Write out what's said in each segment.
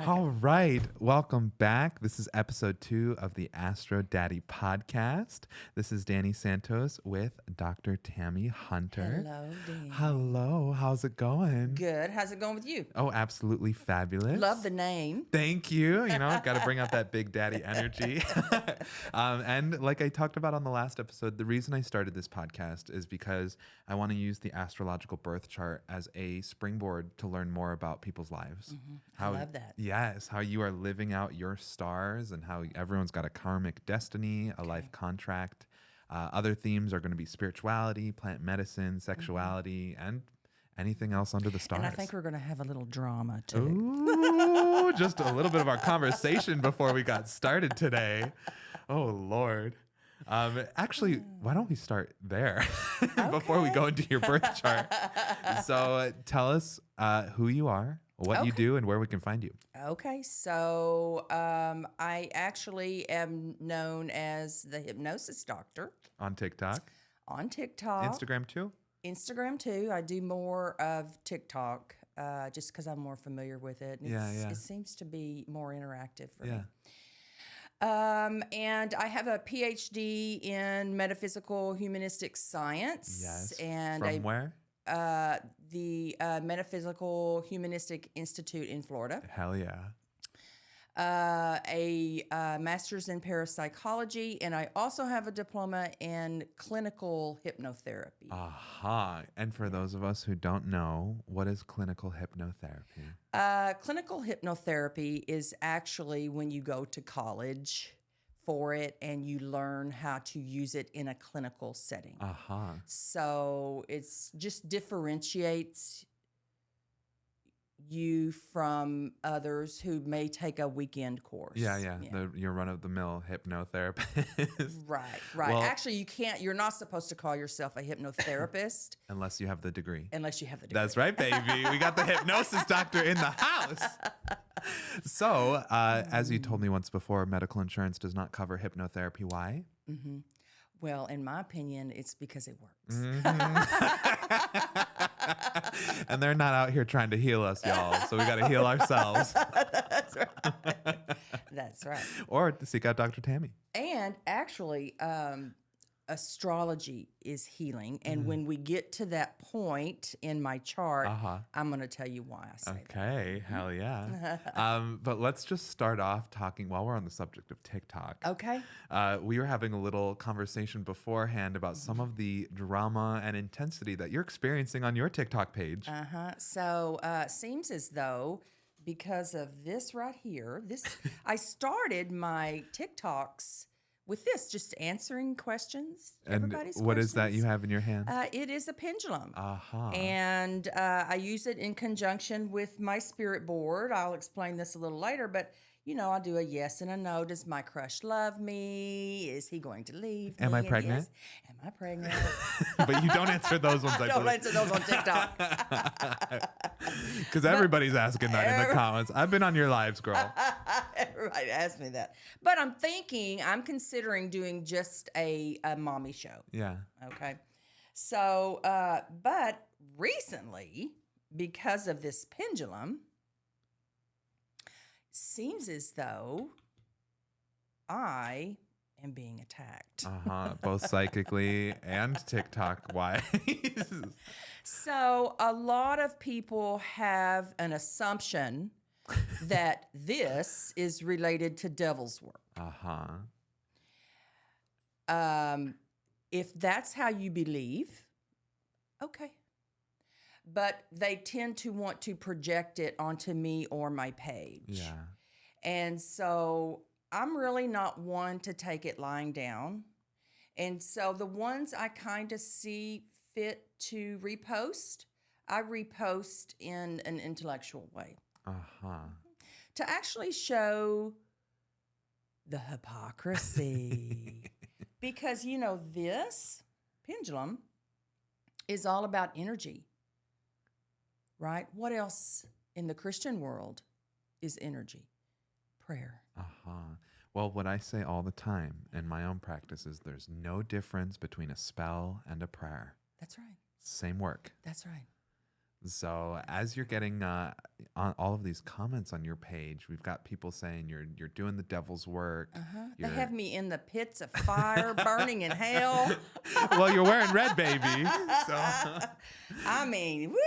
All right. Welcome back. This is episode 2 of the Astro Daddy podcast. This is Danny Santos with Dr. Tammy Hunter. Hello, Danny. Hello. How's it going? Good. How's it going with you? Oh, absolutely fabulous. Love the name. Thank you. You know, got to bring out that big daddy energy. And like I talked about on the last episode, the reason I started this podcast is because I want to use the astrological birth chart as a springboard to learn more about people's lives. Mm-hmm. I love that. Yes, how you are living out your stars and how everyone's got a karmic destiny, a life contract. Other themes are going to be spirituality, plant medicine, sexuality, and anything else under the stars. And I think we're going to have a little drama too. Ooh, just a little bit of our conversation before we got started today. Oh, Lord. Actually, why don't we start there before we go into your birth chart? So tell us who you are, what you do, and where we can find you. Okay, so I actually am known as the hypnosis doctor. On TikTok? On TikTok. Instagram too? Instagram too. I do more of TikTok just because I'm more familiar with it. And Yeah. It seems to be more interactive for me. Yeah. And I have a PhD in metaphysical humanistic science. Yes. And From where? The Metaphysical Humanistic Institute in Florida. Hell yeah. A master's in parapsychology, and I also have a diploma in clinical hypnotherapy. Aha. And for those of us who don't know, what is clinical hypnotherapy? Clinical hypnotherapy is actually when you go to college for it and you learn how to use it in a clinical setting. Aha. So it's just differentiates you from others who may take a weekend course. Yeah. Your run-of-the-mill hypnotherapist. Right. Well, actually, you're not supposed to call yourself a hypnotherapist unless you have the degree. unless you have the degree. That's right, baby. We got the hypnosis doctor in the house. So, as you told me once before, medical insurance does not cover hypnotherapy. Why? Mm-hmm. Well, in my opinion, it's because it works. Mm-hmm. And they're not out here trying to heal us, y'all. So we got to heal ourselves. That's right. That's right. Or seek out Dr. Tammy. And actually, astrology is healing. And when we get to that point in my chart, I'm going to tell you why I say that. Okay, hell yeah. But let's just start off talking while we're on the subject of TikTok. Okay. We were having a little conversation beforehand about some of the drama and intensity that you're experiencing on your TikTok page. So seems as though because of this right here, I started my TikToks with this, just answering questions. And what is that you have in your hand? It is a pendulum. And I use it in conjunction with my spirit board. I'll explain this a little later, but I'll do a yes and a no. Does my crush love me? Is he going to leave me? Am I pregnant? Yes. Am I pregnant? But you don't answer those ones. I don't answer those on TikTok. Because everybody's asking that in the comments. I've been on your lives, girl. Everybody asked me that. But I'm considering doing just a mommy show. Yeah. Okay. So, but recently, because of this pendulum, seems as though I am being attacked. Both psychically and TikTok-wise. So a lot of people have an assumption that this is related to devil's work. If that's how you believe, okay. But they tend to want to project it onto me or my page. Yeah. And so I'm really not one to take it lying down. And so the ones I kind of see fit to repost, I repost in an intellectual way. To actually show the hypocrisy. Because, this pendulum is all about energy. Right? What else in the Christian world is energy? Prayer. Well, what I say all the time in my own practice is there's no difference between a spell and a prayer. That's right. Same work. That's right. So as you're getting on all of these comments on your page, we've got people saying you're doing the devil's work. They have me in the pits of fire, burning in hell. Well, you're wearing red, baby. So I mean, woo!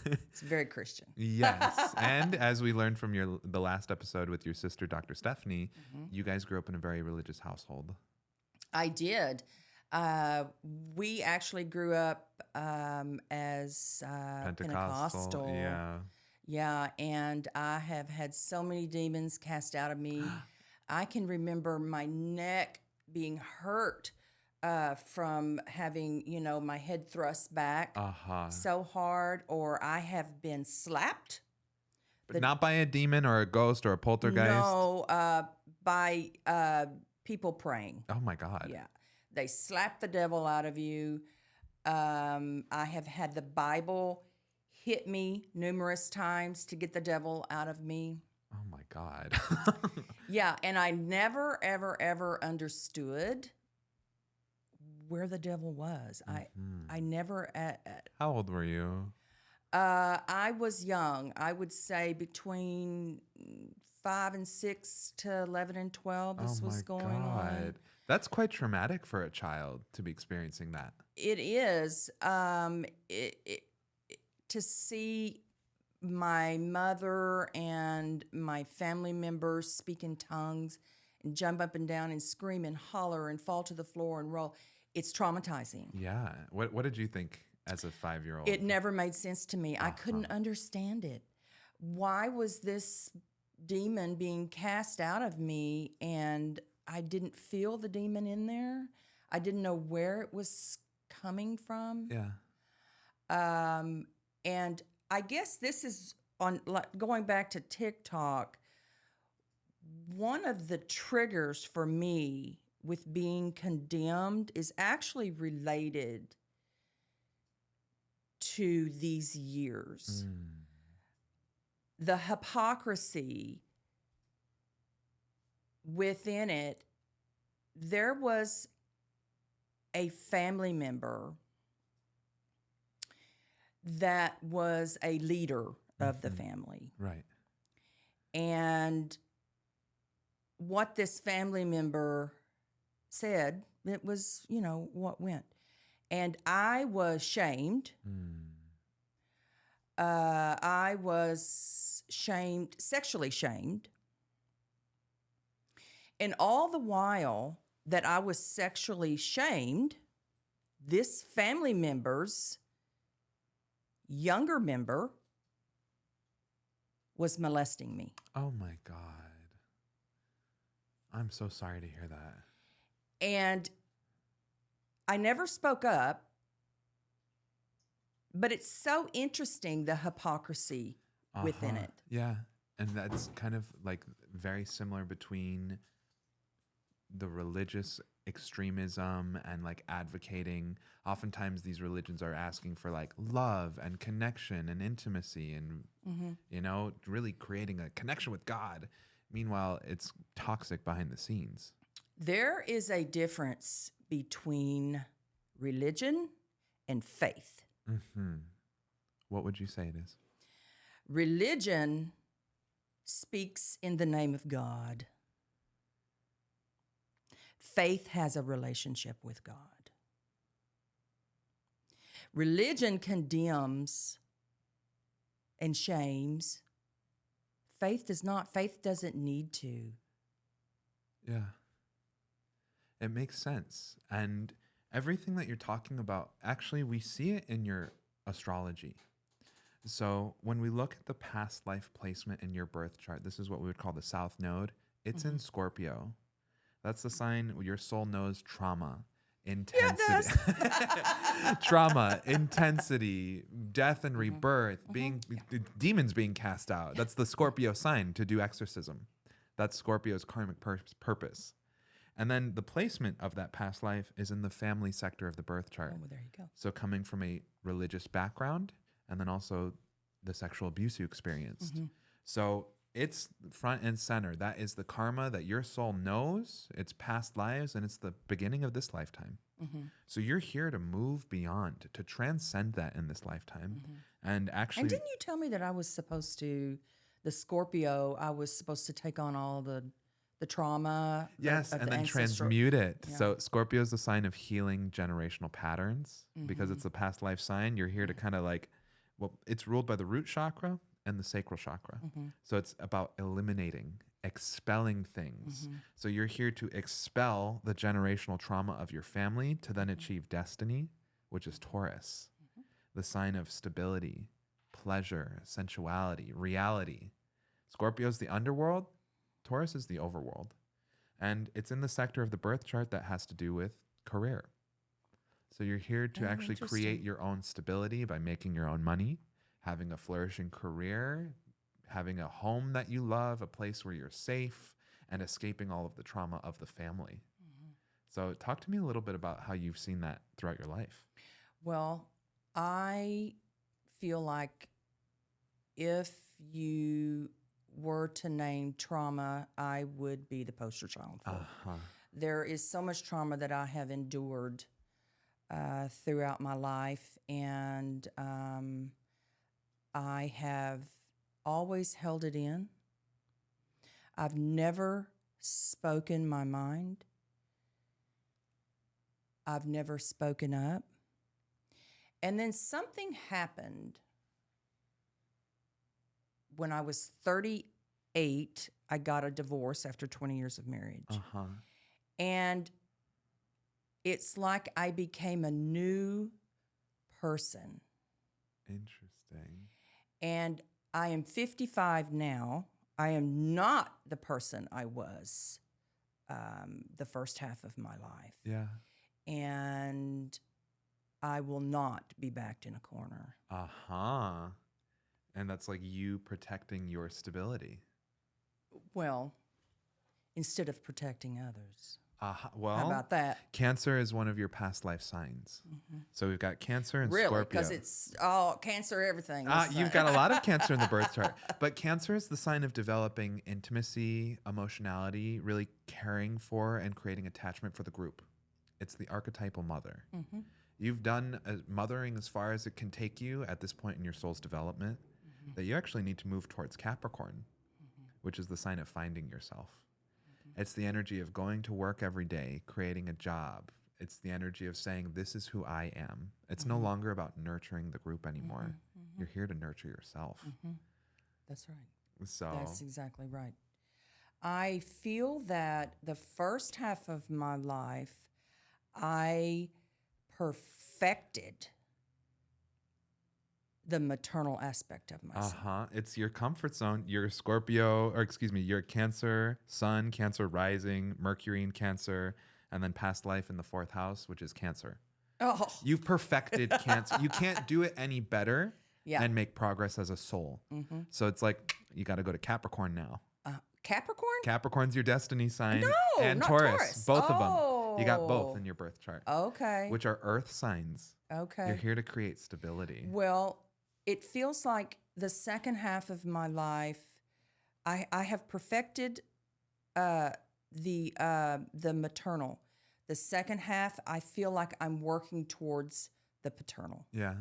It's very Christian. yes, and as we learned from the last episode with your sister, Dr. Stephanie, you guys grew up in a very religious household. I did. We actually grew up as Pentecostal. Yeah. Yeah, and I have had so many demons cast out of me. I can remember my neck being hurt from having, my head thrust back so hard, or I have been slapped. But not by a demon or a ghost or a poltergeist? No, by people praying. Oh, my God. Yeah. They slap the devil out of you. I have had the Bible hit me numerous times to get the devil out of me. Oh, my God. Yeah, and I never, ever, ever understood where the devil was. I never... How old were you? I was young. I would say between 5 and 6 to 11 and 12, this was going on. That's quite traumatic for a child to be experiencing that. It is. To see my mother and my family members speak in tongues and jump up and down and scream and holler and fall to the floor and roll, it's traumatizing. Yeah. What did you think as a 5-year-old? It never made sense to me. I couldn't understand it. Why was this demon being cast out of me and I didn't feel the demon in there? I didn't know where it was coming from. Yeah. And I guess this is going back to TikTok. One of the triggers for me with being condemned is actually related to these years. The hypocrisy within it. There was a family member that was a leader of the family. Right. And what this family member said, it was, what went. And I was shamed. I was shamed, sexually shamed. And all the while that I was sexually shamed, this family member's younger member was molesting me. Oh, my God. I'm so sorry to hear that. And I never spoke up, but it's so interesting, the hypocrisy within it. Yeah. And that's kind of like very similar between the religious extremism and like advocating. Oftentimes these religions are asking for like love and connection and intimacy and, really creating a connection with God. Meanwhile, it's toxic behind the scenes. There is a difference between religion and faith. What would you say it is? Religion speaks in the name of God. Faith has a relationship with God. Religion condemns and shames. Faith does not. Faith doesn't need to. Yeah. It makes sense. And everything that you're talking about, actually, we see it in your astrology. So when we look at the past life placement in your birth chart, this is what we would call the South Node. It's in Scorpio. That's the sign your soul knows trauma, intensity, trauma, intensity, death and rebirth, demons being cast out. That's the Scorpio sign to do exorcism. That's Scorpio's karmic purpose. And then the placement of that past life is in the family sector of the birth chart. Oh, well, there you go. So coming from a religious background and then also the sexual abuse you experienced. So it's front and center. That is the karma that your soul knows. It's past lives and it's the beginning of this lifetime. So you're here to move beyond, to transcend that in this lifetime. And actually, And didn't you tell me that I was supposed to, the Scorpio, I was supposed to take on all the trauma? yes, of and the then ancestral. transmute it. Yeah. So Scorpio is the sign of healing generational patterns because it's a past life sign. You're here to kind of like, well, it's ruled by the root chakra and the sacral chakra. So it's about eliminating, expelling things. So you're here to expel the generational trauma of your family to then achieve destiny, which is Taurus, the sign of stability, pleasure, sensuality, reality. Scorpio is the underworld. Taurus is the overworld. And it's in the sector of the birth chart that has to do with career. So you're here to actually create your own stability by making your own money, having a flourishing career, having a home that you love, a place where you're safe, and escaping all of the trauma of the family. So talk to me a little bit about how you've seen that throughout your life. Well, I feel like if you were to name trauma, I would be the poster child for. There is so much trauma that I have endured throughout my life, and I have always held it in. I've never spoken my mind. I've never spoken up. And then something happened when I was 38. I got a divorce after 20 years of marriage. And it's like I became a new person. Interesting. And I am 55 now. I am not the person I was the first half of my life. Yeah. And I will not be backed in a corner. And that's like you protecting your stability. Well, instead of protecting others. Well, how about that? Cancer is one of your past life signs. So we've got Cancer and Really? Scorpio. Because it's all Cancer, everything. You've got a lot of Cancer in the birth chart. But Cancer is the sign of developing intimacy, emotionality, really caring for and creating attachment for the group. It's the archetypal mother. You've done mothering as far as it can take you at this point in your soul's development, that you actually need to move towards Capricorn, which is the sign of finding yourself. It's the energy of going to work every day, creating a job. It's the energy of saying, this is who I am. It's no longer about nurturing the group anymore. You're here to nurture yourself. That's right. So that's exactly right. I feel that the first half of my life, I perfected the maternal aspect of myself. It's your comfort zone. Your Scorpio, or excuse me, your Cancer Sun, Cancer rising, Mercury in Cancer, and then past life in the 4th house, which is Cancer. You've perfected Cancer. You can't do it any better and make progress as a soul. So it's like, you got to go to Capricorn now. Capricorn? Capricorn's your destiny sign. No, and not Taurus. Both of them. You got both Oh. in your birth chart. Okay. Which are earth signs. Okay. You're here to create stability. Well, it feels like the second half of my life, I have perfected the maternal. The second half, I feel like I'm working towards the paternal. Yeah.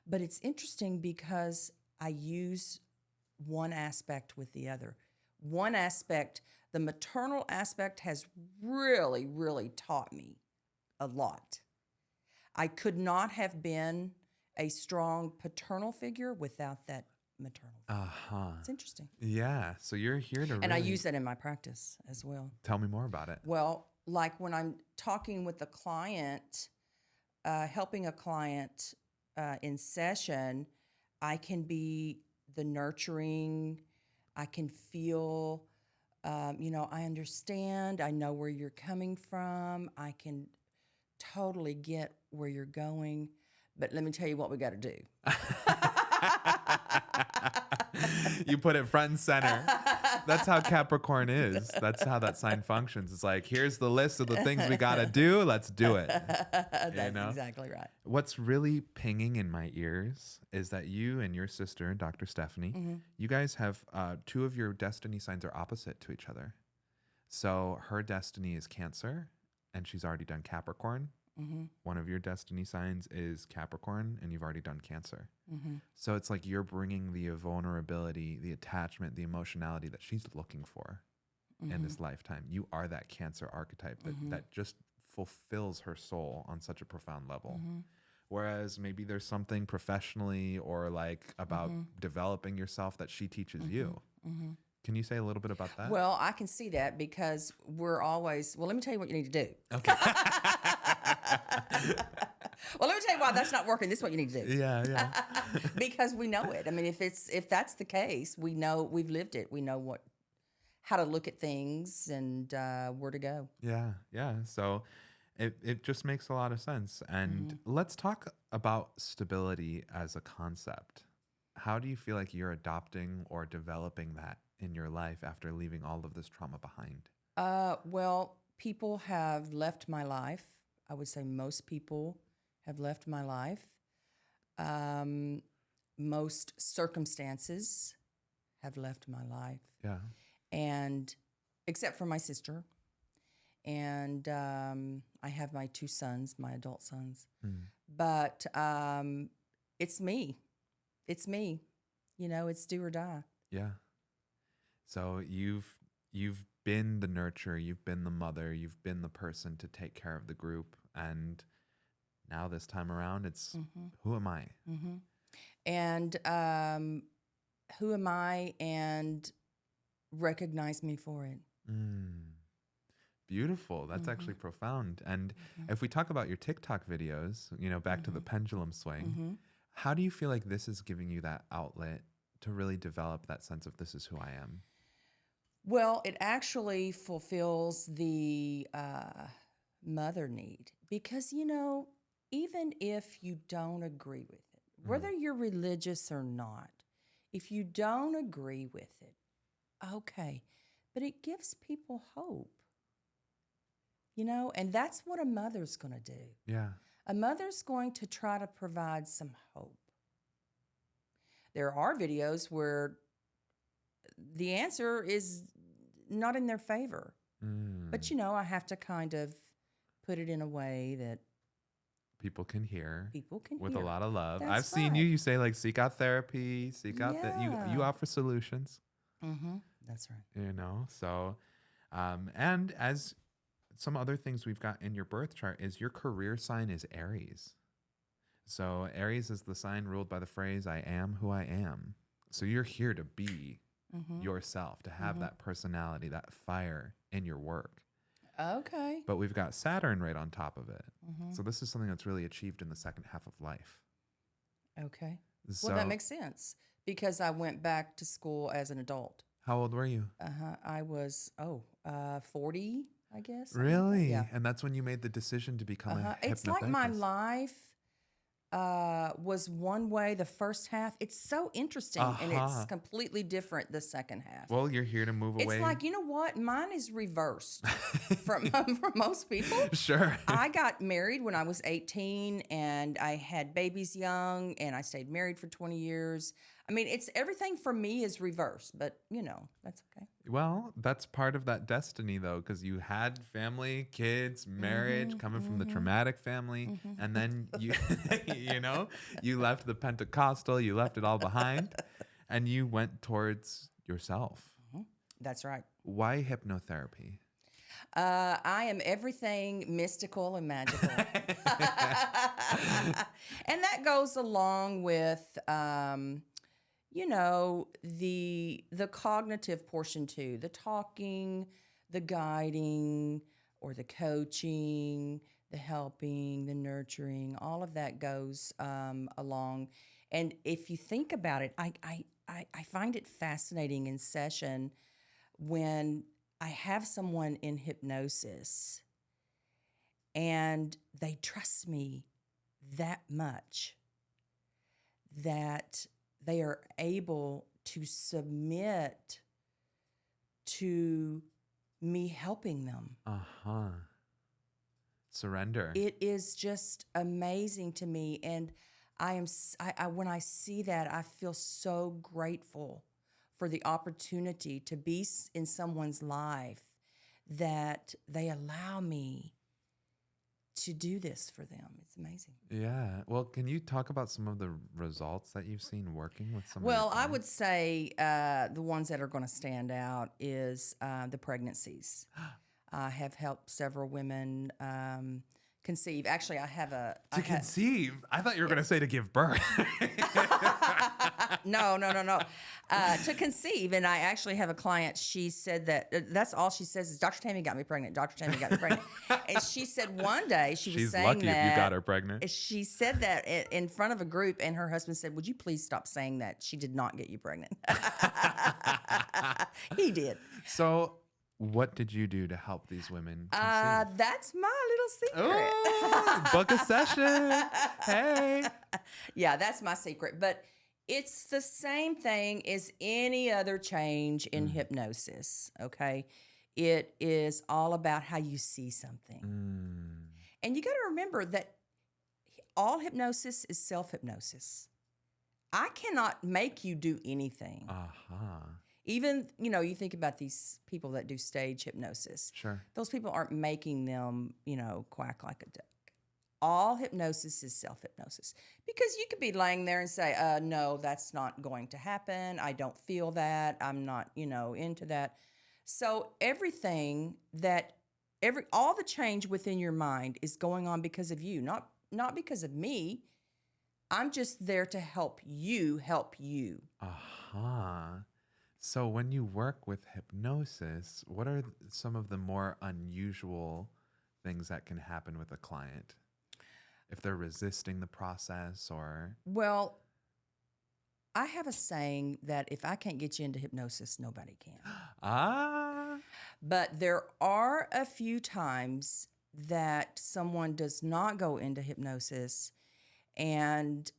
But it's interesting because I use one aspect with the other. One aspect, the maternal aspect, has really, really taught me a lot. I could not have been a strong paternal figure without that maternal. It's interesting. Yeah. So you're here to And I use that in my practice as well. Tell me more about it. Well, like when I'm talking with a client, helping a client in session, I can be the nurturing. I can feel, I understand. I know where you're coming from. I can totally get where you're going. But let me tell you what we got to do. You put it front and center. That's how Capricorn is. That's how that sign functions. It's like, here's the list of the things we got to do. Let's do it. That's exactly right. What's really pinging in my ears is that you and your sister, Dr. Stephanie, you guys have 2 of your destiny signs are opposite to each other. So her destiny is Cancer, and she's already done Capricorn. One of your destiny signs is Capricorn, and you've already done Cancer. Mm-hmm. So it's like you're bringing the vulnerability, the attachment, the emotionality that she's looking for in this lifetime. You are that Cancer archetype that just fulfills her soul on such a profound level. Whereas maybe there's something professionally or like about developing yourself that she teaches you. Can you say a little bit about that? Well, I can see that because we're always, well, let me tell you what you need to do. Okay. Well, let me tell you why that's not working. This is what you need to do. Yeah. Because we know it. I mean, if that's the case, we know we've lived it. We know how to look at things and where to go. Yeah. So it just makes a lot of sense. And let's talk about stability as a concept. How do you feel like you're adopting or developing that in your life after leaving all of this trauma behind? Well, people have left my life. I would say most people have left my life. Most circumstances have left my life. Yeah. And except for my sister. And I have my 2 sons, my adult sons. But it's me. It's me. You know, it's do or die. Yeah. So you've been the nurturer, you've been the mother, you've been the person to take care of the group, and now this time around, it's who am I? And who am I? And recognize me for it. Beautiful. That's actually profound. And if we talk about your TikTok videos, you know, back to the pendulum swing, how do you feel like this is giving you that outlet to really develop that sense of this is who I am? Well, it actually fulfills the mother need because, you know, even if you don't agree with it, whether you're religious or not, if you don't agree with it, okay, but it gives people hope, you know, and that's what a mother's going to do. Yeah. A mother's going to try to provide some hope. There are videos where the answer is not in their favor. But, you know, I have to kind of put it in a way that people can hear with hear. a lot of love. That's I've seen right. you say like seek out therapy, seek out that you offer solutions. That's right. You know, so and as some other things we've got in your birth chart is your career sign is Aries. So Aries is the sign ruled by the phrase I am who I am. So you're here to be yourself, to have that personality, that fire in your work. Okay. But we've got Saturn right on top of it. So this is something that's really achieved in the second half of life. Okay. So Well, that makes sense because I went back to school as an adult. how old were you? I was 40, I guess. Really? Yeah. And that's when you made the decision to become a hypnotherapist? It's like my life was one way the first half. It's so interesting, and it's completely different the second half. Well, you're here to move away. It's like, you know what? Mine is reversed from most people. Sure. I got married when I was 18, and I had babies young, and I stayed married for 20 years. I mean, it's everything for me is reversed, but you know, that's okay. Well, that's part of that destiny, though, because you had family, kids, marriage, coming from the traumatic family, and then you, you know, you left the Pentecostal, you left it all behind, and you went towards yourself. That's right. Why hypnotherapy? I am everything mystical and magical. And that goes along with, you know, the cognitive portion too, the talking, the guiding, or the coaching, the helping, the nurturing, all of that goes along. And if you think about it, I find it fascinating in session when I have someone in hypnosis and they trust me that much that they are able to submit to me helping them. Surrender. It is just amazing to me. And I when I see that, I feel so grateful for the opportunity to be in someone's life that they allow me to do this for them. It's amazing. Yeah. Well, can you talk about some of the results that you've seen working with some Well, of your I would clients? say the ones that are going to stand out is the pregnancies. I have helped several women conceive. Actually, I have a To conceive? I thought you were going to say to give birth. no. To conceive, and I actually have a client. She said that that's all she says is, "Dr. Tammy got me pregnant. Dr. Tammy got me pregnant." And she said one day she was She's saying lucky that if you got her pregnant. she said that in front of a group, and her husband said, "Would you please stop saying that? She did not get you pregnant." He did. So, what did you do to help these women conceive? That's my little secret. Oh, book a session. Hey. Yeah, that's my secret. But it's the same thing as any other change in hypnosis, okay? It is all about how you see something. And you got to remember that all hypnosis is self-hypnosis. I cannot make you do anything. Even, you think about these people that do stage hypnosis. Sure. Those people aren't making them, quack like a duck. All hypnosis is self-hypnosis. Because you could be laying there and say, no, that's not going to happen. I don't feel that. I'm not, into that. So all the change within your mind is going on because of you, not because of me. I'm just there to help you help you. So when you work with hypnosis, what are some of the more unusual things that can happen with a client? If they're resisting the process or... Well, I have a saying that if I can't get you into hypnosis, nobody can. But there are a few times that someone does not go into hypnosis, and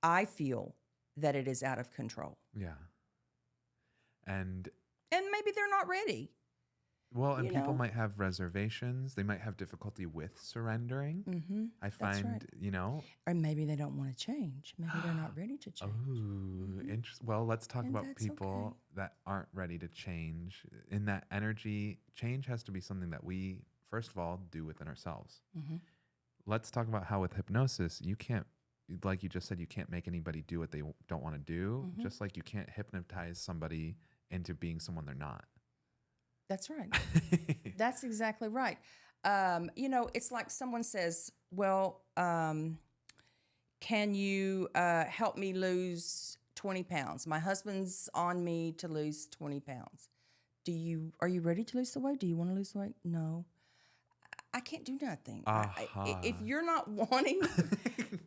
I feel that it is out of control. Yeah. And maybe they're not ready. Well, and people might have reservations. They might have difficulty with surrendering. Mm-hmm. I find, Or maybe they don't want to change. Maybe they're not ready to change. Oh, interesting. Well, let's talk about that's people that aren't ready to change. In that energy, change has to be something that we, first of all, do within ourselves. Mm-hmm. Let's talk about how with hypnosis, you can't, like you just said, you can't make anybody do what they don't want to do, just like you can't hypnotize somebody into being someone they're not. That's right. That's exactly right. It's like someone says, well, can you help me lose 20 pounds? My husband's on me to lose 20 pounds. Are you ready to lose the weight? Do you want to lose the weight? No. I can't do nothing. If you're not wanting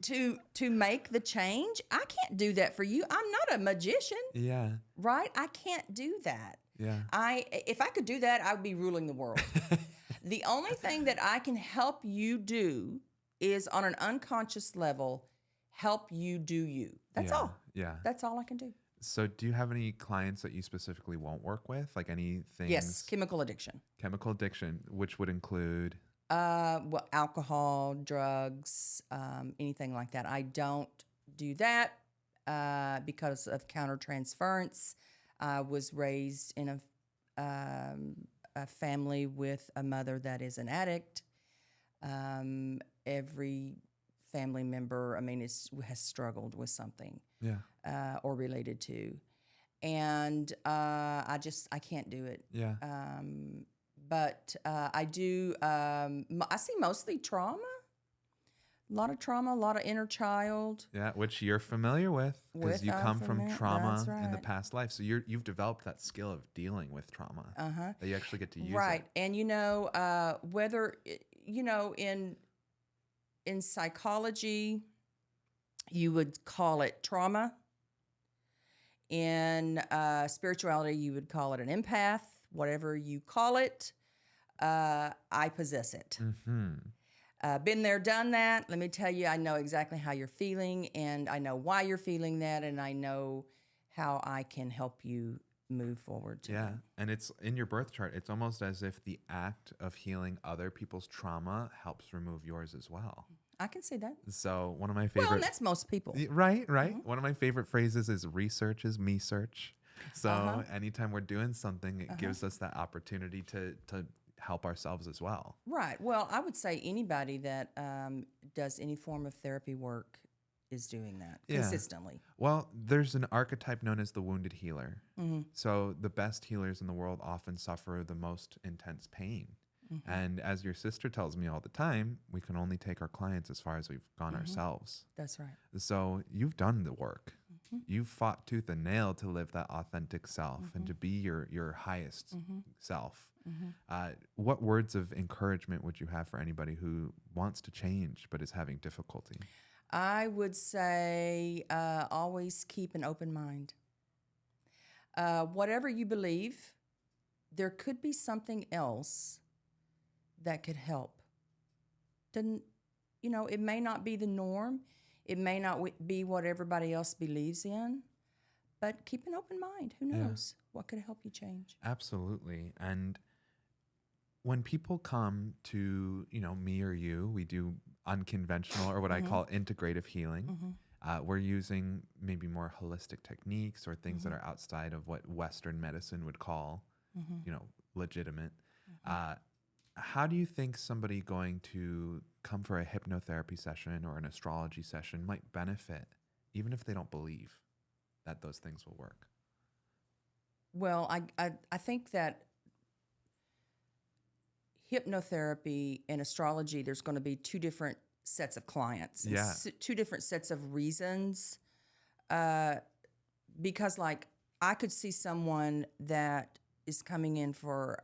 to make the change, I can't do that for you. I'm not a magician. Yeah. Right? I can't do that. Yeah. If I could do that, I would be ruling the world. The only thing that I can help you do is on an unconscious level, help you do you. That's all. Yeah. That's all I can do. So do you have any clients that you specifically won't work with? Like anything? Yes, chemical addiction. Chemical addiction, which would include? Alcohol, drugs, anything like that. I don't do that because of countertransference. I was raised in a family with a mother that is an addict. Every family member, has struggled with something. Yeah. Or related to. And I can't do it. Yeah. But I do, I see mostly trauma. A lot of trauma, a lot of inner child. Yeah, which you're familiar with because you come from trauma in the past life. So you've developed that skill of dealing with trauma that you actually get to use. Right. And whether in psychology you would call it trauma. In spirituality you would call it an empath. Whatever you call it, I possess it. Been there, done that. Let me tell you, I know exactly how you're feeling, and I know why you're feeling that, and I know how I can help you move forward. Yeah, and it's in your birth chart. It's almost as if the act of healing other people's trauma helps remove yours as well. I can see that. So one of my favorite... Well, and that's most people. Right. One of my favorite phrases is research is me search. So anytime we're doing something, it gives us that opportunity to help ourselves as well. Right. Well, I would say anybody that does any form of therapy work is doing that consistently. Well, there's an archetype known as the wounded healer. So the best healers in the world often suffer the most intense pain. And as your sister tells me all the time, we can only take our clients as far as we've gone ourselves. That's right. So you've done the work. You've fought tooth and nail to live that authentic self and to be your highest self. What words of encouragement would you have for anybody who wants to change but is having difficulty? I would say always keep an open mind. Whatever you believe, there could be something else that could help. It may not be the norm. It may not be what everybody else believes in, but keep an open mind. Who knows what could help you change? Absolutely. And when people come to, me or you, we do unconventional or what I call integrative healing. We're using maybe more holistic techniques or things that are outside of what Western medicine would call, legitimate. How do you think somebody going to come for a hypnotherapy session or an astrology session might benefit, even if they don't believe that those things will work? Well, I think that hypnotherapy and astrology, there's going to be two different sets of clients, and two different sets of reasons. Because, like, I could see someone that is coming in for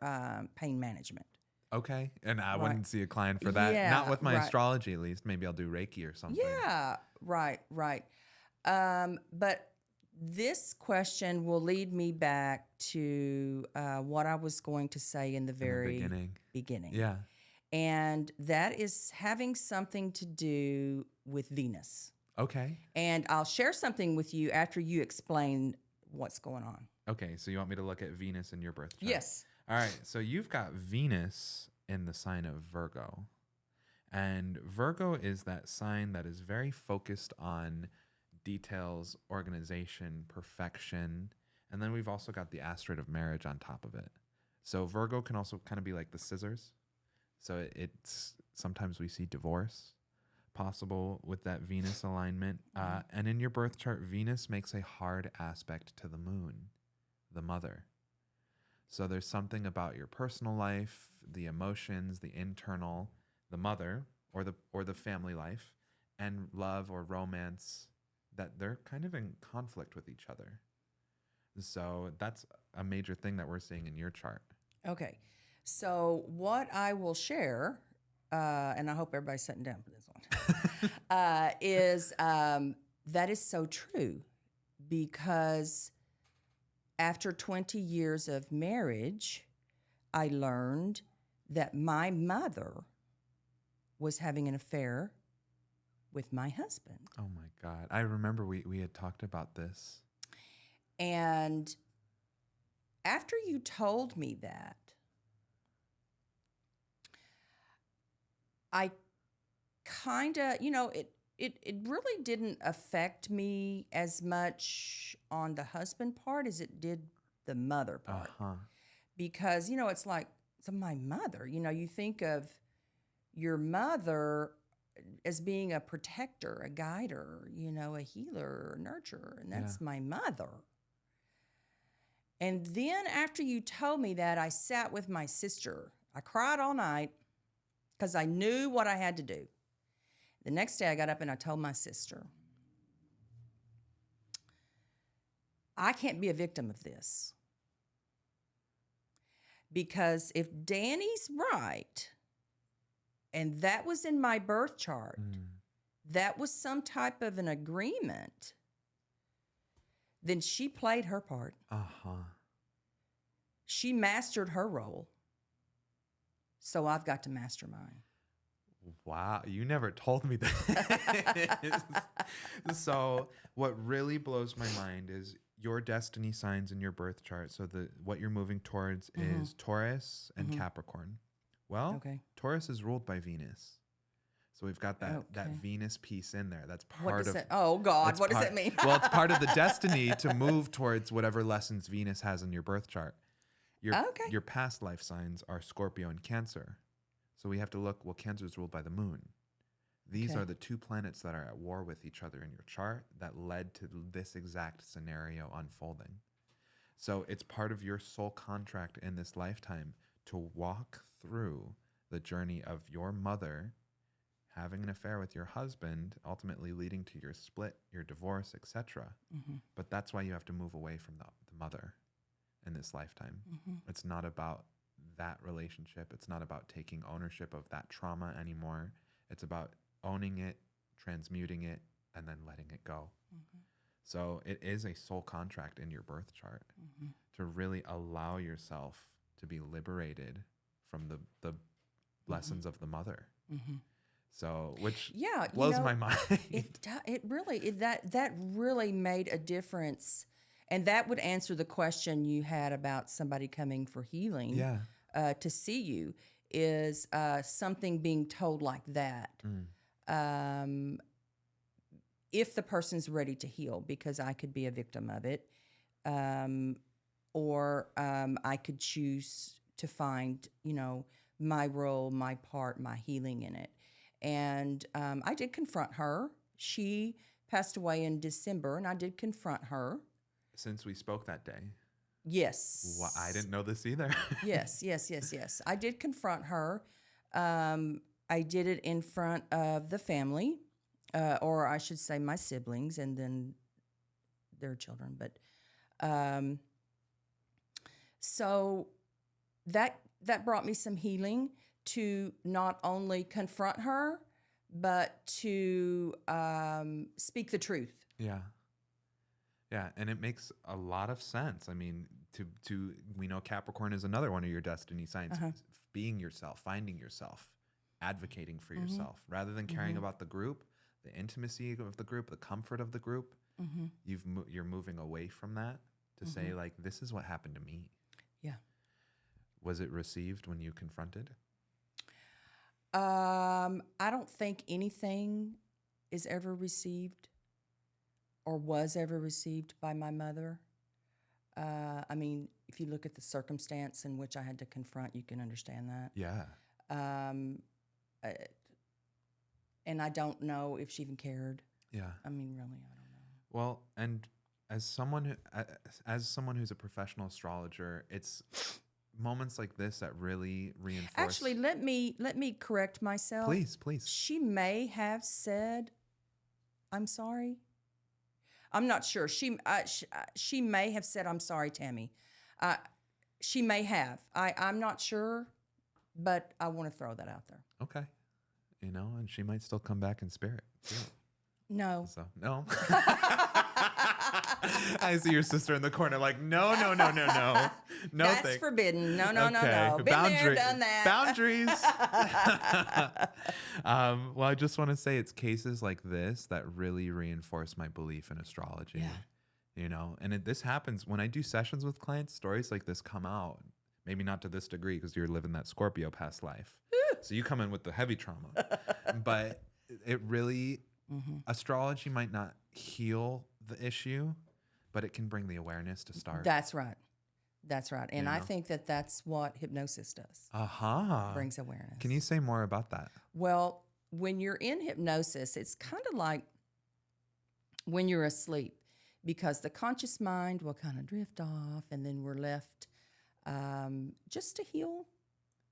pain management. Okay. And I wouldn't see a client for that. Yeah, Not with my astrology, at least. Maybe I'll do Reiki or something. Yeah, right. But this question will lead me back to what I was going to say in the very beginning. Yeah. And that is having something to do with Venus. Okay. And I'll share something with you after you explain what's going on. Okay. So you want me to look at Venus in your birth chart? Yes. All right. So you've got Venus in the sign of Virgo. And Virgo is that sign that is very focused on details, organization, perfection. And then we've also got the asteroid of marriage on top of it. So Virgo can also kind of be like the scissors. So it's sometimes we see divorce possible with that Venus alignment. And in your birth chart, Venus makes a hard aspect to the moon, the mother. So there's something about your personal life, the emotions, the internal, the mother or the family life, and love or romance, that they're kind of in conflict with each other. So that's a major thing that we're seeing in your chart. Okay. So what I will share, and I hope everybody's sitting down for this one, is that is so true, because after 20 years of marriage, I learned that my mother was having an affair with my husband. Oh my God. I remember we had talked about this. And after you told me that, I kind of, it really didn't affect me as much on the husband part as it did the mother part. Because, it's like, so my mother, you think of your mother as being a protector, a guider, a healer, a nurturer, and that's my mother. And then after you told me that, I sat with my sister. I cried all night because I knew what I had to do. The next day I got up and I told my sister, I can't be a victim of this. Because if Danny's right, and that was in my birth chart, that was some type of an agreement, then she played her part. She mastered her role. So I've got to master mine. Wow, you never told me that. So what really blows my mind is your destiny signs in your birth chart. So what you're moving towards is Taurus and Capricorn. Well, Taurus is ruled by Venus. So we've got that Venus piece in there. That's part of. Oh God, what does that mean? Well, it's part of the destiny to move towards whatever lessons Venus has in your birth chart. Okay. Your past life signs are Scorpio and Cancer. So we have to look, well, Cancer is ruled by the moon. These Okay. are the two planets that are at war with each other in your chart that led to this exact scenario unfolding. So it's part of your soul contract in this lifetime to walk through the journey of your mother having an affair with your husband, ultimately leading to your split, your divorce, etc. Mm-hmm. But that's why you have to move away from the mother in this lifetime. Mm-hmm. It's not about that relationship. It's not about taking ownership of that trauma anymore. It's about owning it, transmuting it, and then letting it go. Mm-hmm. So it is a soul contract in your birth chart Mm-hmm. to really allow yourself to be liberated from the lessons of the mother. Mm-hmm. So, which Yeah, blows my mind. It really that really made a difference, and that would answer the question you had about somebody coming for healing. Yeah. To see you is something being told like that. If the person's ready to heal, because I could be a victim of it, or I could choose to find, my role, my part, my healing in it. And I did confront her. She passed away in December, and I did confront her. Since we spoke that day. Yes. Well, I didn't know this either. Yes. I did confront her. I did it in front of the family, or I should say my siblings, and then their children. But so that brought me some healing to not only confront her, but to speak the truth. Yeah. Yeah, and it makes a lot of sense. I mean, to we know Capricorn is another one of your destiny signs. Being yourself, finding yourself, advocating for yourself, rather than caring about the group, the intimacy of the group, the comfort of the group. You're moving away from that to say, like, this is what happened to me. Yeah. Was it received when you confronted? I don't think anything is ever received or was ever received by my mother. I mean, if you look at the circumstance in which I had to confront, you can understand that. Yeah. And I don't know if she even cared. Yeah. I mean, really, I don't know. Well, and as someone who's a professional astrologer, it's moments like this that really reinforce. Actually, let me correct myself. Please. She may have said, "I'm sorry." I'm not sure. She may have said, "I'm sorry, Tammy." She may have. I'm not sure, but I want to throw that out there. Okay. And she might still come back in spirit. Yeah. No. So, no. I see your sister in the corner like, no. No, That's forbidden. No. Been there, done that. Boundaries. Well, I just want to say it's cases like this that really reinforce my belief in astrology. Yeah. And this happens when I do sessions with clients. Stories like this come out. Maybe not to this degree because you're living that Scorpio past life. So you come in with the heavy trauma. But it really, astrology might not heal the issue, but it can bring the awareness to start. That's right. And I think that's what hypnosis does. Brings awareness. Can you say more about that? Well, when you're in hypnosis, it's kind of like when you're asleep, because the conscious mind will kind of drift off, and then we're left just to heal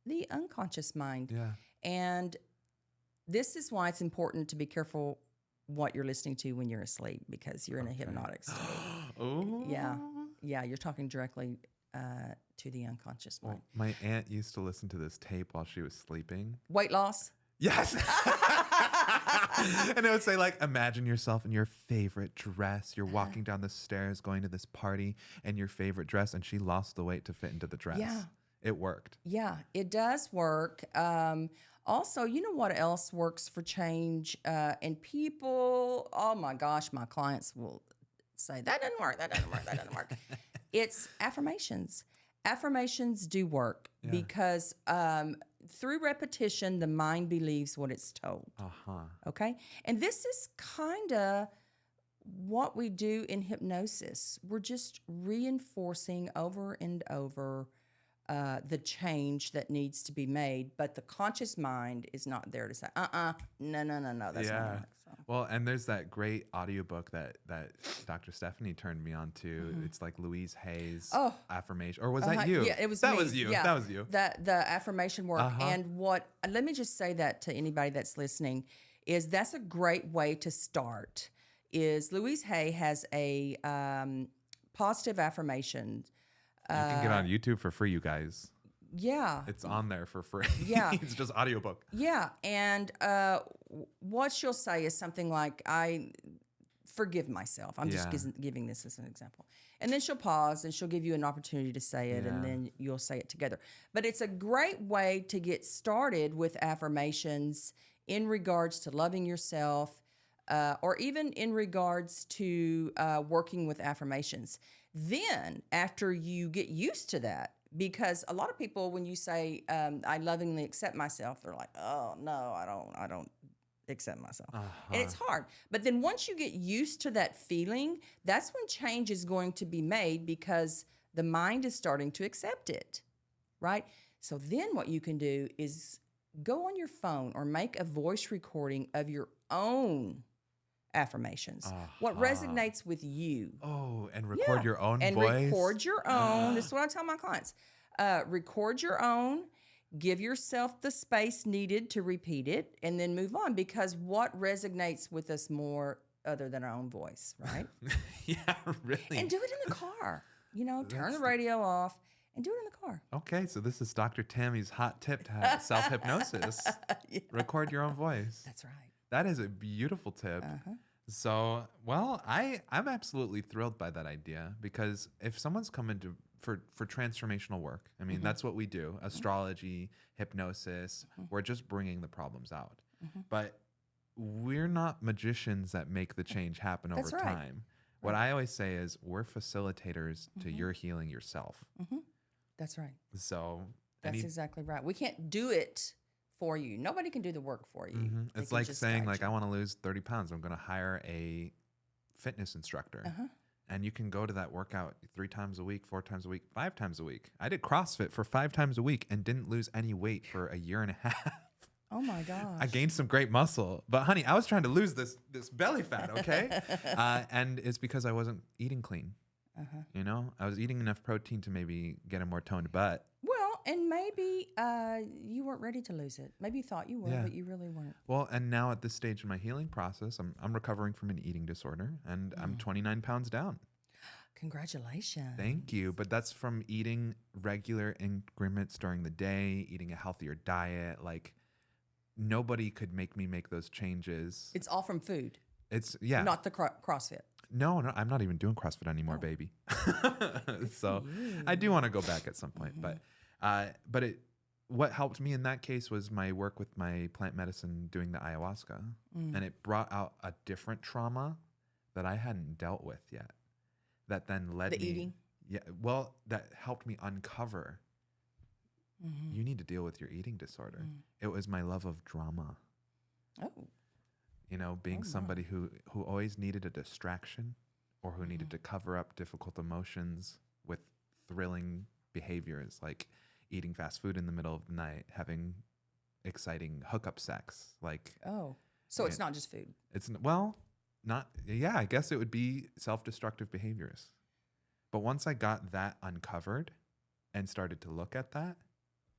the unconscious mind. Yeah. And this is why it's important to be careful what you're listening to when you're asleep, because you're in a hypnotic state. Oh. Yeah, you're talking directly to the unconscious mind. Well, my aunt used to listen to this tape while she was sleeping. Weight loss? Yes. And it would say, like, imagine yourself in your favorite dress. You're walking down the stairs going to this party in your favorite dress, and she lost the weight to fit into the dress. Yeah. It worked. Yeah, it does work. Also, you know what else works for change? And people, oh my gosh, my clients will say, that doesn't work. It's affirmations. Affirmations do work because through repetition, the mind believes what it's told. Okay? And this is kind of what we do in hypnosis. We're just reinforcing over and over the change that needs to be made, but the conscious mind is not there to say, no, that's not gonna work. So. Well, and there's that great audiobook that Dr. Stephanie turned me on to. It's like Louise Hay's affirmation. Or was that you? Yeah, it was that me. was you. Yeah. That was you. The affirmation work. And let me just say that to anybody that's listening, is that's a great way to start. Is Louise Hay has a positive affirmation. You can get on YouTube for free, you guys. Yeah. It's on there for free. Yeah. It's just audiobook. Yeah. And what she'll say is something like, I forgive myself. I'm just giving this as an example. And then she'll pause and she'll give you an opportunity to say it, and then you'll say it together. But it's a great way to get started with affirmations in regards to loving yourself, or even in regards to working with affirmations. Then, after you get used to that, because a lot of people, when you say, I lovingly accept myself, they're like, oh, no, I don't accept myself. And it's hard. But then once you get used to that feeling, that's when change is going to be made, because the mind is starting to accept it, right? So then what you can do is go on your phone or make a voice recording of your own affirmations. What resonates with you. Oh, and record your own and voice. Record your own. This is what I tell my clients. Record your own. Give yourself the space needed to repeat it, and then move on, because what resonates with us more other than our own voice, right? Yeah, really. And do it in the car. Turn the radio off and do it in the car. Okay, so this is Dr. Tammy's hot tip to have self-hypnosis. Record your own voice. That's right. That is a beautiful tip. So, well, I'm absolutely thrilled by that idea, because if someone's coming for transformational work, I mean, that's what we do, astrology, hypnosis, we're just bringing the problems out. But we're not magicians that make the change happen over time. What I always say is we're facilitators to your healing yourself. That's right. So that's exactly right. We can't do it for you. Nobody can do the work for you. It's like saying, like, I want to lose 30 pounds. I'm going to hire a fitness instructor. And you can go to that workout 3 times a week, 4 times a week, 5 times a week. I did CrossFit for 5 times a week and didn't lose any weight for a year and a half. Oh my gosh. I gained some great muscle. But honey, I was trying to lose this belly fat, okay? And it's because I wasn't eating clean. I was eating enough protein to maybe get a more toned butt. Well, and maybe you weren't ready to lose it. Maybe you thought you were, but you really weren't. Well, and now at this stage in my healing process, I'm recovering from an eating disorder, and I'm 29 pounds down. Congratulations. Thank you. But that's from eating regular increments during the day, eating a healthier diet. Like, nobody could make me make those changes. It's all from food. It's, not the CrossFit. No, I'm not even doing CrossFit anymore, baby. So I do want to go back at some point. But what helped me in that case was my work with my plant medicine doing the ayahuasca. And it brought out a different trauma that I hadn't dealt with yet. That then led me. The eating? Yeah. Well, that helped me uncover. You need to deal with your eating disorder. It was my love of drama. Oh. Being somebody who always needed a distraction, or who needed to cover up difficult emotions with thrilling behaviors, like eating fast food in the middle of the night, having exciting hookup sex. So it's not just food. I guess it would be self-destructive behaviors. But once I got that uncovered and started to look at that,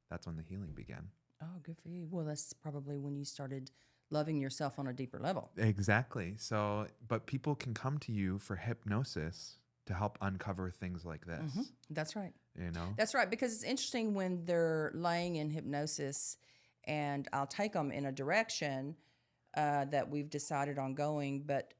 that's when the healing began. Oh, good for you. Well, that's probably when you started loving yourself on a deeper level. Exactly. So, but people can come to you for hypnosis to help uncover things like this. That's right. That's right. Because it's interesting when they're laying in hypnosis, and I'll take them in a direction that we've decided on going, but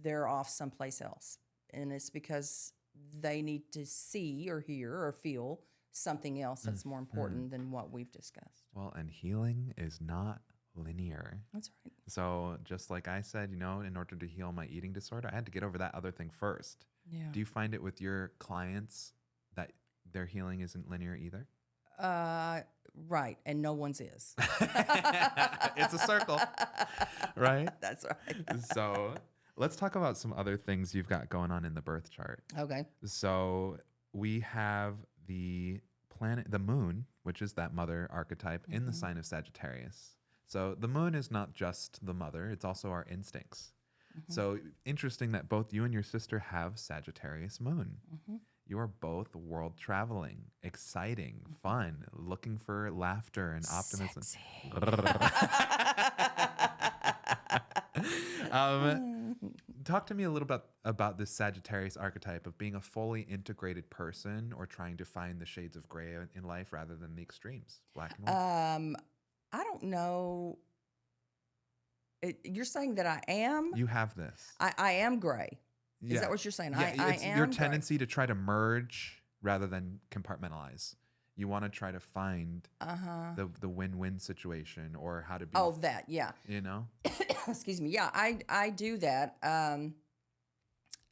they're off someplace else. And it's because they need to see or hear or feel something else that's more important than what we've discussed. Well, and healing is not linear. That's right. So just like I said, in order to heal my eating disorder, I had to get over that other thing first. Yeah. Do you find it with your clients that their healing isn't linear either? Right. And no one's is. It's a circle, right? That's right. So let's talk about some other things you've got going on in the birth chart. Okay. So we have the planet, the moon, which is that mother archetype in the sign of Sagittarius. So the moon is not just the mother, it's also our instincts. So interesting that both you and your sister have Sagittarius moon. You are both world traveling, exciting, fun, looking for laughter and optimism. Talk to me a little bit about this Sagittarius archetype of being a fully integrated person or trying to find the shades of gray in life rather than the extremes, black and white. I don't know. You're saying that I am? You have this. I am gray. Is that what you're saying? Yeah, I it's am your gray. tendency to try to merge rather than compartmentalize. You want to try to find the win-win situation or how to be. Oh, that, yeah. You know? Excuse me. Yeah, I do that.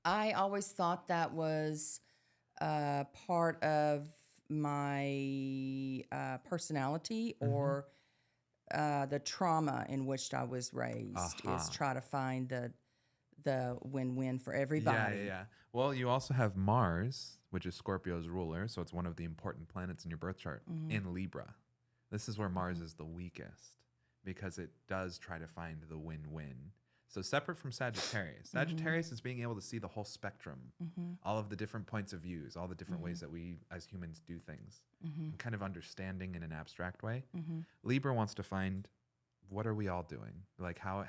I always thought that was part of my personality or the trauma in which I was raised is try to find the win-win for everybody. Yeah. Well, you also have Mars, which is Scorpio's ruler, so it's one of the important planets in your birth chart, in Libra. This is where Mars is the weakest because it does try to find the win-win. So separate from Sagittarius. Sagittarius is being able to see the whole spectrum, all of the different points of views, all the different ways that we as humans do things, and kind of understanding in an abstract way. Libra wants to find, what are we all doing? Like how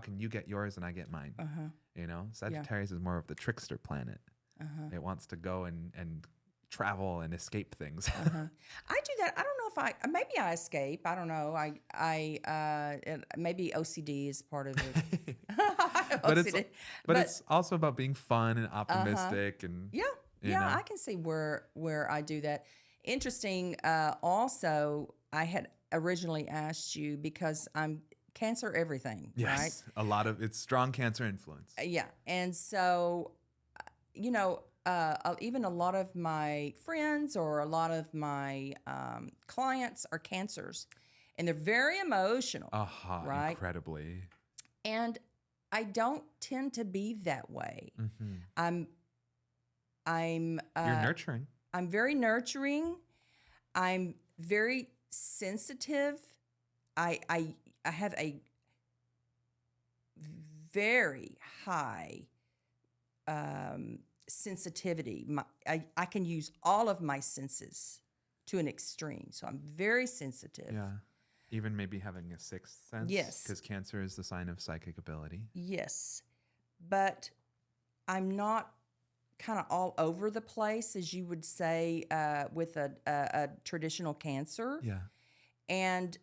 can you get yours and I get mine? You know, Sagittarius is more of the trickster planet. It wants to go and travel and escape things. I do that. I don't know if maybe I escape. I don't know. Maybe OCD is part of it. but it's also about being fun and optimistic and you know. I can see where I do that. Interesting. Also, I had originally asked you because I'm Cancer everything, right? A lot of it's strong Cancer influence. Yeah, and so you know. Even a lot of my friends or a lot of my clients are Cancers, and they're very emotional, right? Incredibly. And I don't tend to be that way. I'm. You're nurturing. I'm very nurturing. I'm very sensitive. I have a very high. Sensitivity. I can use all of my senses to an extreme. So I'm very sensitive. Yeah. Even maybe having a sixth sense. Yes. Because Cancer is the sign of psychic ability. Yes. But I'm not kind of all over the place, as you would say, with a traditional Cancer. Yeah. And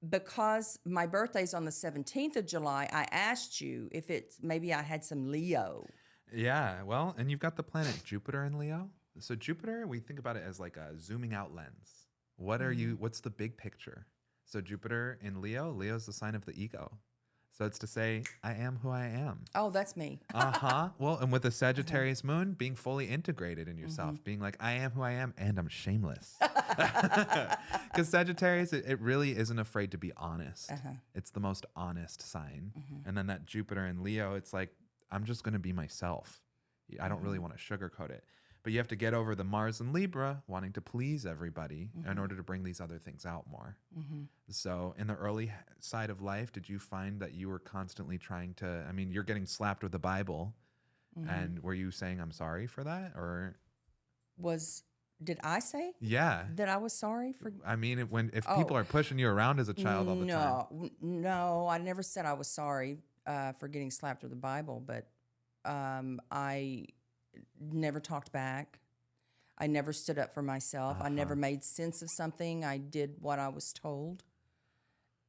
because my birthday's on the 17th of July, I asked you if maybe I had some Leo. Yeah, well, and you've got the planet Jupiter in Leo. So Jupiter, we think about it as like a zooming out lens. What's the big picture? So Jupiter in Leo's the sign of the ego. So it's to say, I am who I am. Oh, that's me. Well, and with the Sagittarius moon, being fully integrated in yourself, being like, I am who I am, and I'm shameless. Because Sagittarius, it really isn't afraid to be honest. It's the most honest sign. And then that Jupiter in Leo, it's like, I'm just going to be myself. I don't really want to sugarcoat it. But you have to get over the Mars and Libra wanting to please everybody in order to bring these other things out more. So in the early side of life, did you find that you were constantly trying to, I mean, you're getting slapped with the Bible. And were you saying, I'm sorry for that? Or did I say? Yeah. That I was sorry for? I mean, if people are pushing you around as a child all the time. No, I never said I was sorry for getting slapped with the Bible, but I never talked back. I never stood up for myself. I never made sense of something. I did what I was told.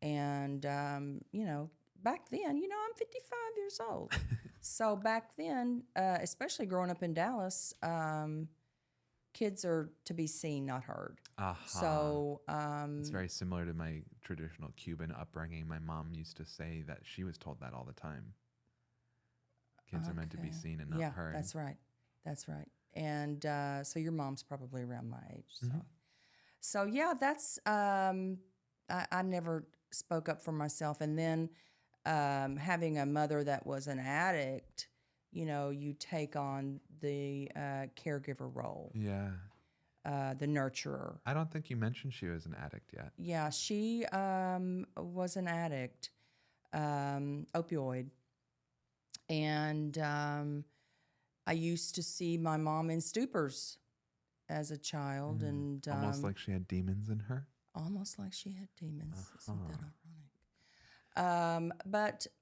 And, back then, I'm 55 years old. So back then, especially growing up in Dallas, kids are to be seen, not heard. So it's very similar to my traditional Cuban upbringing. My mom used to say that she was told that all the time. Kids are meant to be seen and not heard. That's right. That's right. And so your mom's probably around my age. So yeah, that's I never spoke up for myself. And then having a mother that was an addict, you take on the caregiver role. Yeah. the nurturer. I don't think you mentioned she was an addict yet. Yeah, she was an addict, opioid. And I used to see my mom in stupors as a child, and Almost like she had demons in her. almost like she had demons. Isn't that Uh-huh.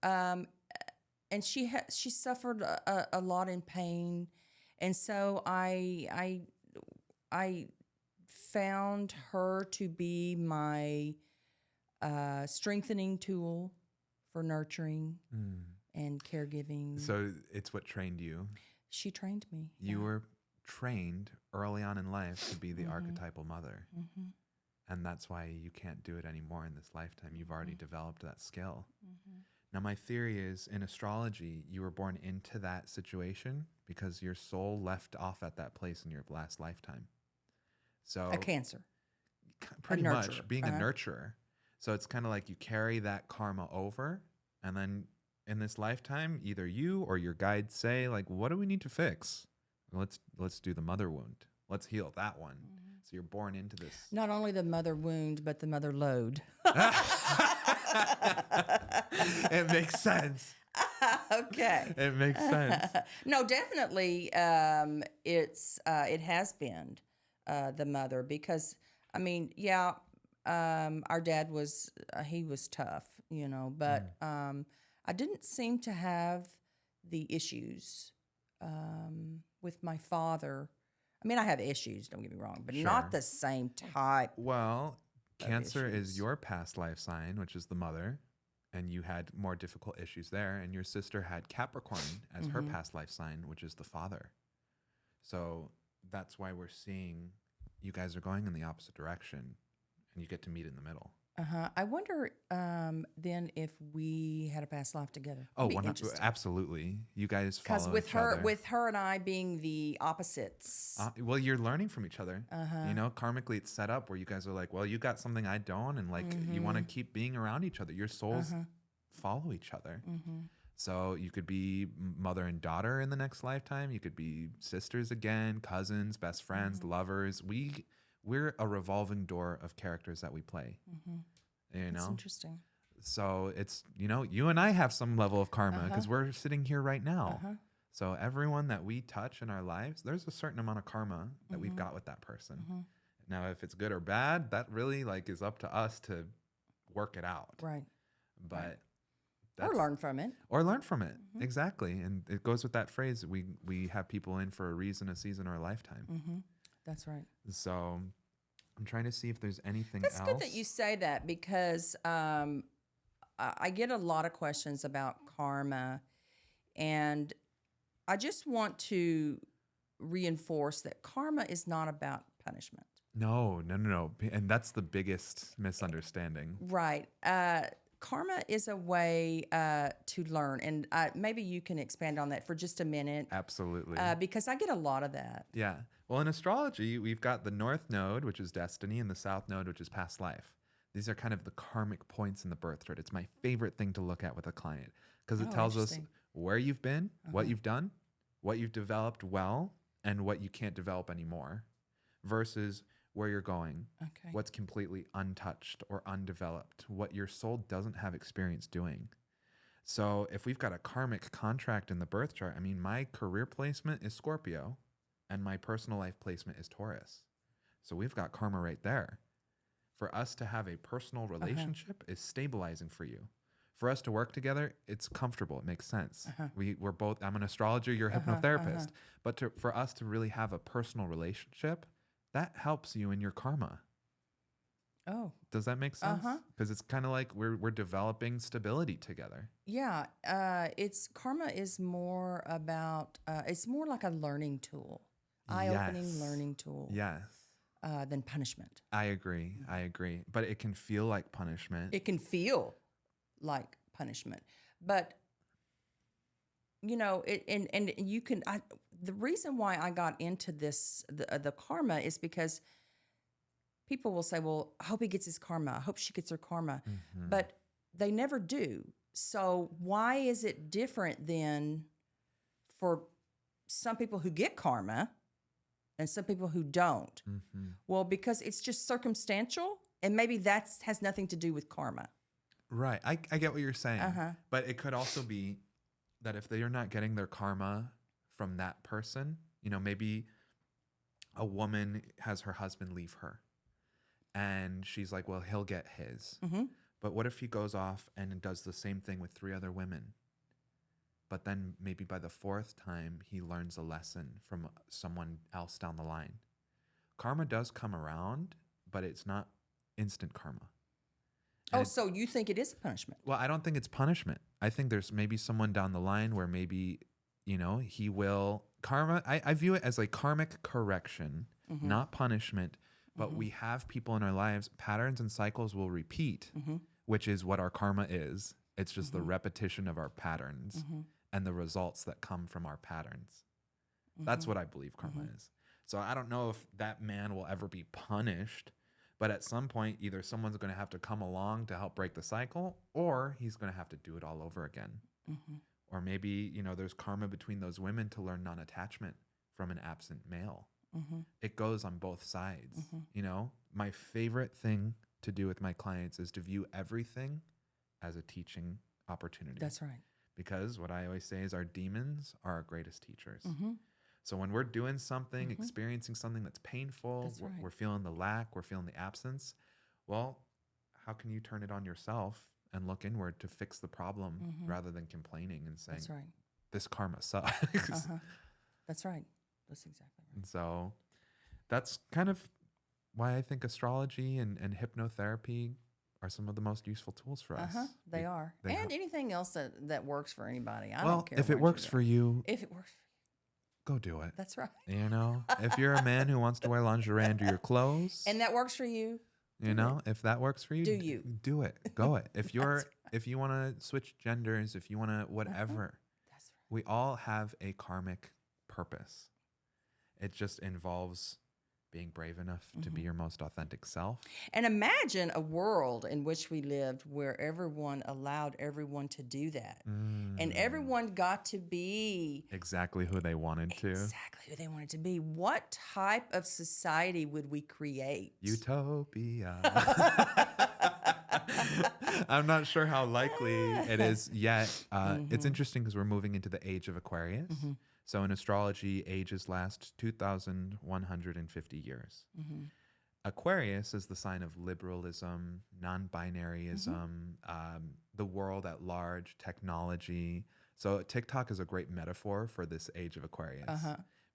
ironic? And she suffered a lot in pain, and so I found her to be my strengthening tool for nurturing and caregiving. So it's what trained you. She trained me. You were trained early on in life to be the archetypal mother. And that's why you can't do it anymore in this lifetime. You've already developed that skill. Now, my theory is in astrology, you were born into that situation because your soul left off at that place in your last lifetime. So A Cancer. pretty nurturer. much being a nurturer. So it's kind of like you carry that karma over, and then in this lifetime, either you or your guides say, like, what do we need to fix? Let's do the mother wound. Let's heal that one. So you're born into this. Not only the mother wound, but the mother load. It makes sense. Okay. It makes sense. No, definitely, it has been the mother because I mean, yeah, our dad was he was tough, but I didn't seem to have the issues with my father. I mean, I have issues, don't get me wrong, but not the same type. Well, Cancer issues. is your past life sign, which is the mother, and you had more difficult issues there. And your sister had Capricorn as her past life sign, which is the father. So that's why we're seeing you guys are going in the opposite direction, and you get to meet in the middle. I wonder then if we had a past life together. Oh, It'd be interesting. absolutely. You guys follow Because with each her, other. with her and I being the opposites. Well, you're learning from each other. Karmically, it's set up where you guys are like, well, you got something I don't, and like you want to keep being around each other. Your souls follow each other. So you could be mother and daughter in the next lifetime. You could be sisters again, cousins, best friends, lovers. We're a revolving door of characters that we play. That's interesting. So it's, you and I have some level of karma because we're sitting here right now. So everyone that we touch in our lives, there's a certain amount of karma that we've got with that person. Now, if it's good or bad, that really is up to us to work it out. Right. But Or learn from it. Or learn from it. Exactly. And it goes with that phrase, we have people in for a reason, a season, or a lifetime. That's right. So I'm trying to see if there's anything That's else. good that you say that because I get a lot of questions about karma, and I just want to reinforce that karma is not about punishment. No. And that's the biggest misunderstanding. Right. Karma is a way to learn, and maybe you can expand on that for just a minute. Absolutely. Because I get a lot of that. Yeah. Well, in astrology, we've got the North Node, which is destiny, and the South Node, which is past life. These are kind of the karmic points in the birth chart. It's my favorite thing to look at with a client because it tells us where you've been, what you've done, what you've developed well, and what you can't develop anymore, versus where you're going, what's completely untouched or undeveloped, what your soul doesn't have experience doing. So if we've got a karmic contract in the birth chart, I mean, my career placement is Scorpio and my personal life placement is Taurus. So we've got karma right there. For us to have a personal relationship is stabilizing for you. For us to work together, it's comfortable. It makes sense. We're both, I'm an astrologer, you're a hypnotherapist. But for us to really have a personal relationship, that helps you in your karma. Oh. Does that make sense? Because it's kind of like we're developing stability together. Yeah. Karma is more about, it's more like a learning tool, eye-opening learning tool. Yes. Than punishment. I agree. But it can feel like punishment. It can feel like punishment. But, and you can, the reason why I got into this, the karma is because people will say, well, I hope he gets his karma. I hope she gets her karma. But they never do. So why is it different then for some people who get karma and some people who don't. Mm-hmm. Well, because it's just circumstantial, and maybe that has nothing to do with karma. Right. I get what you're saying. Uh-huh. But it could also be that if they are not getting their karma from that person, maybe a woman has her husband leave her and she's like, well, he'll get his. Mm-hmm. But what if he goes off and does the same thing with 3 other women? But then maybe by the 4th time, he learns a lesson from someone else down the line. Karma does come around, but it's not instant karma. And So you think it is a punishment? well, I don't think it's punishment. I think there's maybe someone down the line where maybe, he will karma. I view it as like karmic correction, Mm-hmm. not punishment. But we have people in our lives, patterns and cycles will repeat, Mm-hmm. which is what our karma is. It's just the Mm-hmm. repetition of our patterns Mm-hmm. and the results that come from our patterns. That's what I believe karma is. So I don't know if that man will ever be punished, but at some point, either someone's going to have to come along to help break the cycle, or he's going to have to do it all over again. Mm-hmm. Or maybe, there's karma between those women to learn non-attachment from an absent male. Mm-hmm. It goes on both sides. Mm-hmm. My favorite thing to do with my clients is to view everything as a teaching opportunity. That's right. Because what I always say is our demons are our greatest teachers. Mm-hmm. So when we're doing something, experiencing something that's painful, That's right. we're feeling the lack, we're feeling the absence, well, how can you turn it on yourself and look inward to fix the problem rather than complaining and saying, That's right. this karma sucks? Uh-huh. That's right. That's exactly right. And so that's kind of why I think astrology and hypnotherapy are some of the most useful tools for us. They are. they And help. anything else that works for anybody. I Well, don't care. if it what works you do. for you, If it works for go do it. you. That's right. If you're a man who wants to wear lingerie under your clothes, And that works for you. if that works for you, Do you. do it. Go it. If you're That's if you want to switch genders, if you want to whatever, That's right. we all have a karmic purpose. It just involves being brave enough to be your most authentic self. And imagine a world in which we lived where everyone allowed everyone to do that. And everyone got to be Exactly who they wanted to. exactly who they wanted to be. What type of society would we create? Utopia. I'm not sure how likely it is yet. It's interesting because we're moving into the age of Aquarius. So in astrology, ages last 2,150 years. Aquarius is the sign of liberalism, non-binaryism, the world at large, technology. So TikTok is a great metaphor for this age of Aquarius.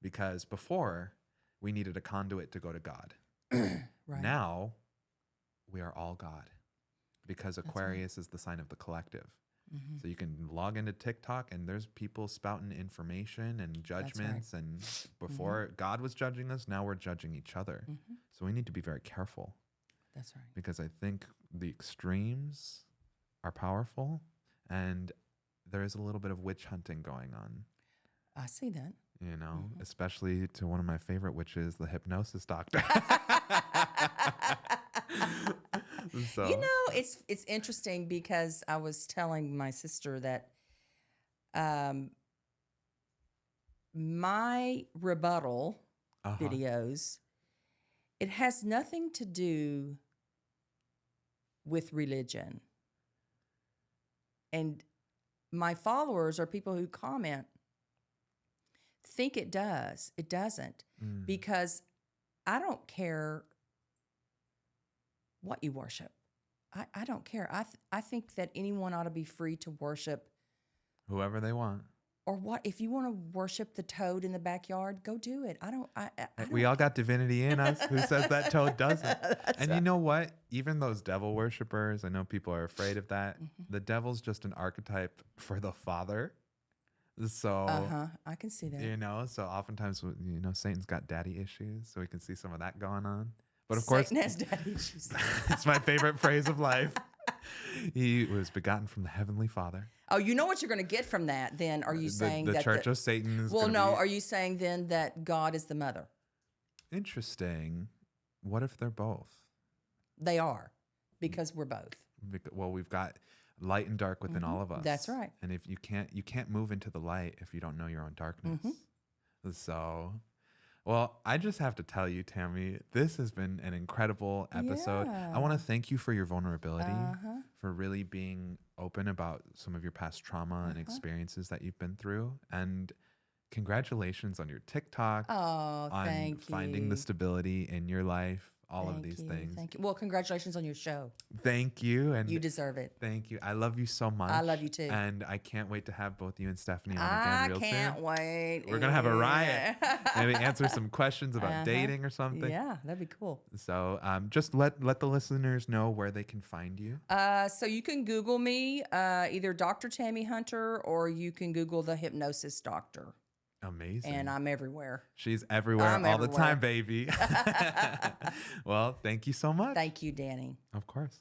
Because before, we needed a conduit to go to God. Right. Now, we are all God. Because Aquarius is the sign of the collective. So you can log into TikTok and there's people spouting information and judgments. And before God was judging us, now we're judging each other. So we need to be very careful. That's right. Because I think the extremes are powerful and there is a little bit of witch hunting going on. I see that. Especially to one of my favorite witches, the hypnosis doctor. So. It's interesting because I was telling my sister that my rebuttal videos, it has nothing to do with religion. And my followers or people who comment think it does. It doesn't. Because I don't care what you worship. I don't care. I think that anyone ought to be free to worship whoever they want. Or what if you want to worship the toad in the backyard, go do it. I don't We all got divinity in us. Who says that toad doesn't? And you know what? Even those devil worshippers, I know people are afraid of that. The devil's just an archetype for the father. So I can see that. So oftentimes Satan's got daddy issues, so we can see some of that going on. But of course, Satan has daddy issues. It's my favorite phrase of life. He was begotten from the Heavenly Father. Oh, you know what you're going to get from that? Then are you saying the that Church of Satan is? Well, no. Are you saying then that God is the mother? Interesting. What if they're both? They are, because we're both. Well, we've got light and dark within all of us. That's right. And if you can't move into the light if you don't know your own darkness. So, Well, I just have to tell you, Tammy, this has been an incredible episode. I want to thank you for your vulnerability, for really being open about some of your past trauma and experiences that you've been through. And congratulations on your TikTok, Oh, on thank finding the you. stability in your life, all of Thank these you. things. Thank you. Well, congratulations on your show. Thank you. And You deserve it. thank you. I love you so much. I love you too. And I can't wait to have both you and Stephanie on again I real can't soon. wait. We're going to have a riot. Maybe answer some questions about Uh-huh. dating or something. Yeah, that'd be cool. So just let the listeners know where they can find you. So you can Google me, either Dr. Tammy Hunter, or you can Google the Hypnosis Doctor. Amazing. And I'm everywhere. She's everywhere I'm all the everywhere. time, baby. Well, thank you so much. Thank you, Danny. Of course.